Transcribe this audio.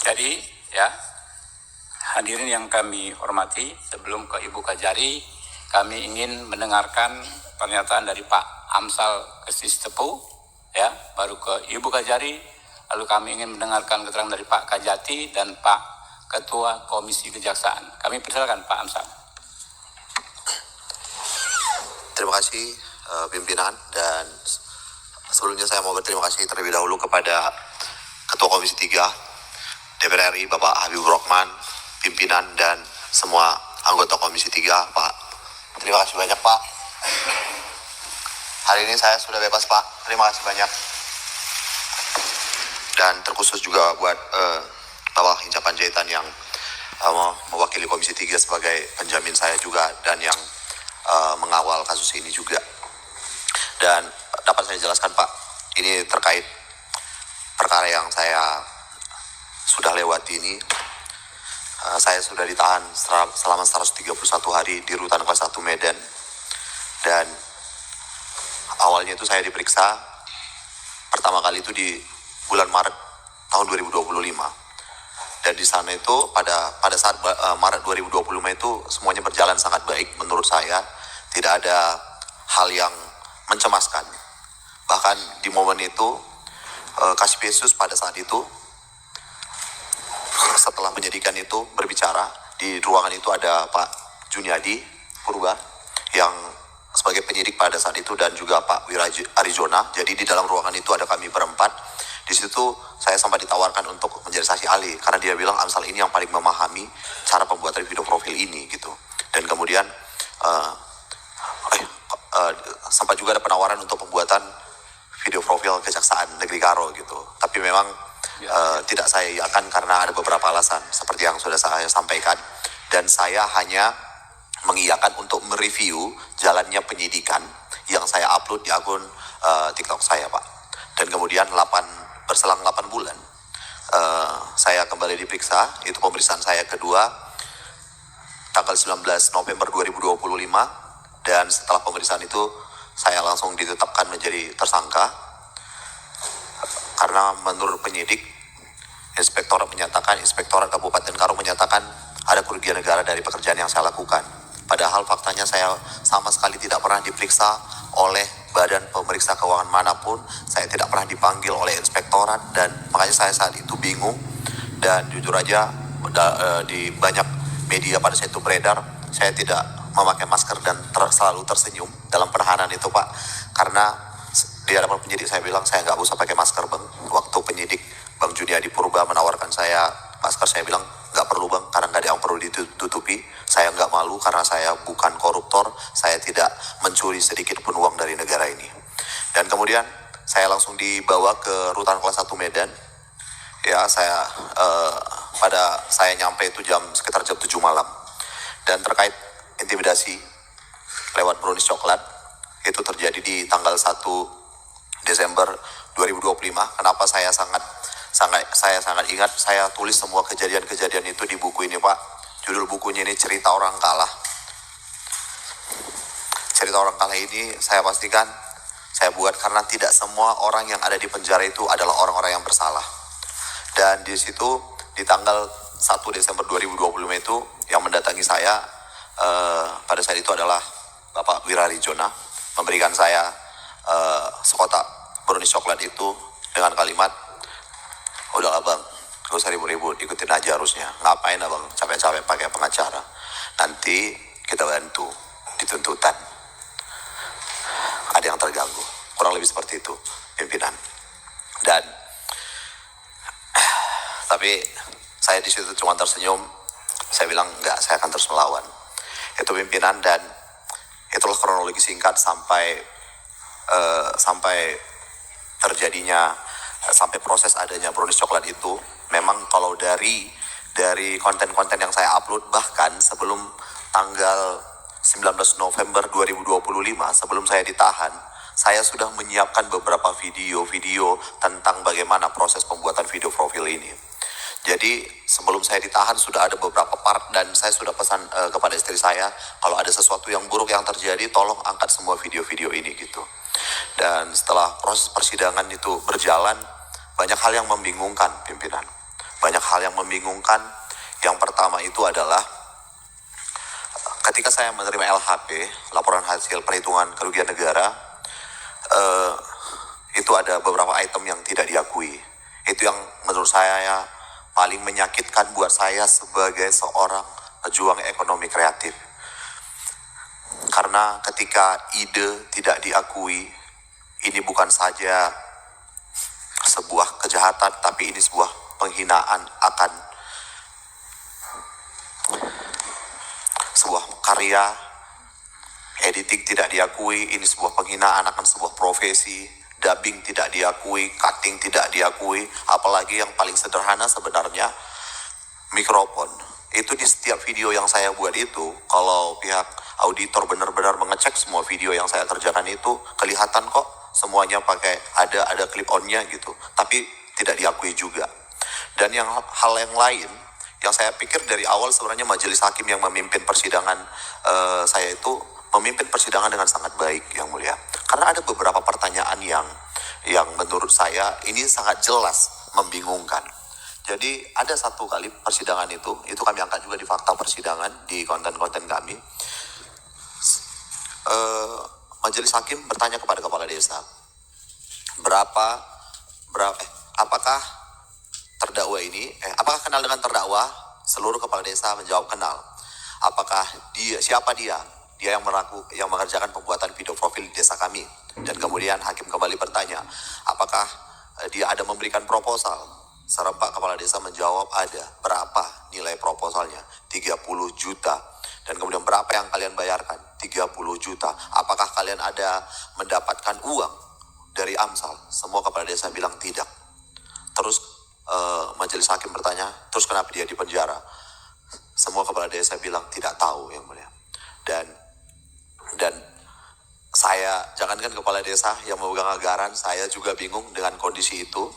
Jadi ya, hadirin yang kami hormati, sebelum ke Ibu Kajari, kami ingin mendengarkan pernyataan dari Pak Amsal Kesistepu, ya, baru ke Ibu Kajari, lalu kami ingin mendengarkan keterangan dari Pak Kajati dan Pak Ketua Komisi Kejaksaan. Kami persilakan Pak Amsal. Terima kasih pimpinan, dan sebelumnya saya mau berterima kasih terlebih dahulu kepada Ketua Komisi 3 DPR RI Bapak Habibur Rahman, pimpinan dan semua anggota Komisi 3, Pak. Terima kasih banyak, Pak. Hari ini saya sudah bebas, Pak. Terima kasih banyak. Dan terkhusus juga buat Bapak Hinca Panjaitan yang mewakili Komisi 3 sebagai penjamin saya juga dan yang mengawal kasus ini juga. Dan dapat saya jelaskan, Pak, ini terkait perkara yang saya sudah lewati ini. Saya sudah ditahan selama 131 hari di Rutan Kelas 1 Medan, dan awalnya itu saya diperiksa pertama kali itu di bulan Maret tahun 2025, dan di sana itu pada saat Maret 2025 itu semuanya berjalan sangat baik menurut saya, tidak ada hal yang mencemaskan. Bahkan di momen itu Kasipiesus pada saat itu setelah penyidikan itu berbicara, di ruangan itu ada Pak Juniadi Purba yang sebagai penyidik pada saat itu, dan juga Pak Wira Arizona. Jadi di dalam ruangan itu ada kami berempat. Di situ saya sempat ditawarkan untuk menjadi saksi ahli karena dia bilang Amsal ini yang paling memahami cara pembuatan video profil ini gitu. Dan kemudian sempat juga ada penawaran untuk pembuatan video profil Kejaksaan Negeri Karo gitu. Tapi memang tidak saya iakan karena ada beberapa alasan seperti yang sudah saya sampaikan, dan saya hanya mengiyakan untuk mereview jalannya penyidikan yang saya upload di akun TikTok saya, Pak. Dan kemudian berselang 8 bulan saya kembali diperiksa. Itu pemeriksaan saya kedua tanggal 19 November 2025, dan setelah pemeriksaan itu saya langsung ditetapkan menjadi tersangka karena menurut penyidik Inspektorat Kabupaten Karo menyatakan ada kerugian negara dari pekerjaan yang saya lakukan. Padahal faktanya saya sama sekali tidak pernah diperiksa oleh badan pemeriksa keuangan manapun. Saya tidak pernah dipanggil oleh inspektorat, dan makanya saya saat itu bingung. Dan jujur aja di banyak media pada saat itu beredar, saya tidak memakai masker dan selalu tersenyum dalam penahanan itu, Pak. Karena di hadapan penyidik saya bilang saya nggak usah pakai masker, Bang. Waktu penyidik Bang Juniadi Purba menawarkan saya masker, saya bilang nggak perlu, Bang, karena nggak ada yang perlu ditutupi. Saya nggak malu karena saya bukan koruptor, saya tidak mencuri sedikit pun uang dari negara ini. Dan kemudian saya langsung dibawa ke Rutan Kelas 1 Medan. Ya, saya nyampe itu sekitar jam 7 malam. Dan terkait intimidasi lewat brownies coklat, itu terjadi di tanggal 1 Desember 2025. Kenapa saya sangat ingat, saya tulis semua kejadian-kejadian itu di buku ini, Pak. Judul bukunya ini Cerita Orang Kalah. Cerita Orang Kalah ini saya pastikan saya buat karena tidak semua orang yang ada di penjara itu adalah orang-orang yang bersalah. Dan di situ di tanggal 1 Desember 2025 itu yang mendatangi saya pada saat itu adalah Bapak Wira Arizona, memberikan saya sekotak brownies coklat itu dengan kalimat, "Udah, Abang, gak usah ribut-ribut, ikutin aja harusnya. Ngapain Abang capek-capek pakai pengacara? Nanti kita bantu di tuntutan. Ada yang terganggu." Kurang lebih seperti itu, pimpinan. Dan tapi saya di situ cuma tersenyum. Saya bilang enggak, saya akan terus melawan. Itu pimpinan, dan itulah kronologi singkat sampai proses adanya brownies coklat itu. Memang kalau dari konten-konten yang saya upload, bahkan sebelum tanggal 19 November 2025, sebelum saya ditahan, saya sudah menyiapkan beberapa video-video tentang bagaimana proses pembuatan video profil ini. Jadi sebelum saya ditahan sudah ada beberapa part, dan saya sudah pesan kepada istri saya, kalau ada sesuatu yang buruk yang terjadi, tolong angkat semua video-video ini gitu. Dan setelah proses persidangan itu berjalan, banyak hal yang membingungkan, pimpinan. banyak hal yang membingungkan. Yang pertama itu adalah ketika saya menerima LHP, laporan hasil perhitungan kerugian negara, itu ada beberapa item yang tidak diakui. Itu yang menurut saya ya, paling menyakitkan buat saya sebagai seorang pejuang ekonomi kreatif. Karena ketika ide tidak diakui, ini bukan saja sebuah kejahatan, tapi ini sebuah penghinaan akan sebuah karya. Editing tidak diakui, ini sebuah penghinaan akan sebuah profesi. Dubbing tidak diakui, cutting tidak diakui, apalagi yang paling sederhana sebenarnya mikrofon. Itu di setiap video yang saya buat itu, kalau pihak auditor benar-benar mengecek semua video yang saya kerjakan itu, kelihatan kok semuanya pakai ada clip on-nya gitu, tapi tidak diakui juga. Dan yang hal yang lain yang saya pikir dari awal sebenarnya majelis hakim yang memimpin persidangan saya itu memimpin persidangan dengan sangat baik, Yang Mulia. Karena ada beberapa pertanyaan yang menurut saya ini sangat jelas membingungkan. Jadi ada satu kali persidangan itu kami angkat juga di fakta persidangan di konten-konten kami. Majelis hakim bertanya kepada kepala desa, apakah terdakwa ini, apakah kenal dengan terdakwa? Seluruh kepala desa menjawab kenal. Apakah siapa dia? Dia yang mengerjakan pembuatan video profil di desa kami. Dan kemudian hakim kembali bertanya, apakah dia ada memberikan proposal? Serempak kepala desa menjawab ada. Berapa nilai proposalnya? 30 juta. Dan kemudian berapa yang kalian bayarkan? 30 juta. Apakah kalian ada mendapatkan uang dari Amsal? Semua kepala desa bilang tidak. Terus majelis hakim bertanya, terus kenapa dia di penjara? Semua kepala desa bilang tidak tahu, Yang Mulia. Dan saya, jangankan kepala desa yang memegang anggaran, saya juga bingung dengan kondisi itu.